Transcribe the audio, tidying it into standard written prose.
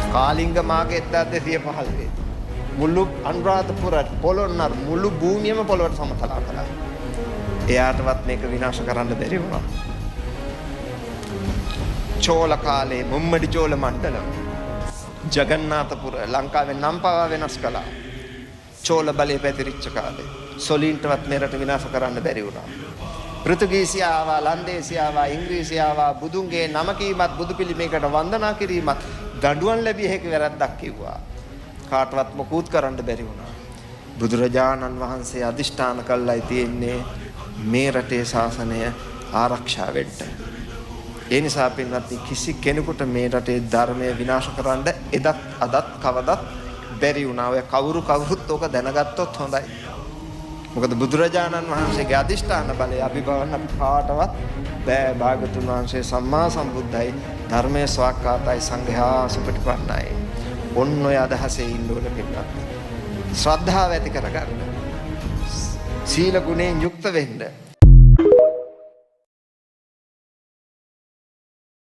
කාලිංග මාගේ 1215 මුළු අනුරාධපුර පොළොන්නර මුළු භූමියම පොළොවට සමතලා කළා. එයාටවත් මේක විනාශ කරන්න බැරි වුණා. චෝල කාලේ මුම්මඩි චෝල මණ්ඩලම් ජගන්නාථපුර ලංකාවේ නම් පවා වෙනස් කළා. චෝල බලය පැතිරිච්ච කාලේ සොලින්ටවත් මෙරට විනාශ කරන්න බැරි වුණා. පෘතුගීසියාව, ලන්දේසියාව, ඉංග්‍රීසියාව බුදුන්ගේ නම කීමත් බුදු පිළිමයකට වන්දනා කිරීමත් දඬුවම් ලැබිය හැකි වැරද්දක් කිව්වා. කාටවත් මොකුත් කරන්න බැරි වුණා. බුදුරජාණන් වහන්සේ අදිෂ්ඨාන කළයි තියෙන්නේ මේ රටේ ශාසනය ආරක්ෂා වෙන්න. ඒ නිසා පින්වත්නි කිසි කෙනෙකුට මේ රටේ ධර්මය විනාශ කරන්න එදත් අදත් කවදත් බැරි වුණා. ඔය කවුරුත් ඕක දැනගත්තොත් හොඳයි. මොකද බුදුරජාණන් වහන්සේගේ අදිෂ්ඨාන බලය අභිභවන්න අපි කාටවත් බෑ. භාගතුන් වහන්සේ සම්මා සම්බුද්ධයි, ධර්මයේ ස්වාක්ඛාතයි, සංඝයා සුපටිපන්නයි. ඔන්න ඔය අදහසේ ඉන්න ඕන පින්වත්නි. ශ්‍රද්ධාව ඇති කරගන්න. සීල ගුණයෙන් යුක්ත වෙන්න.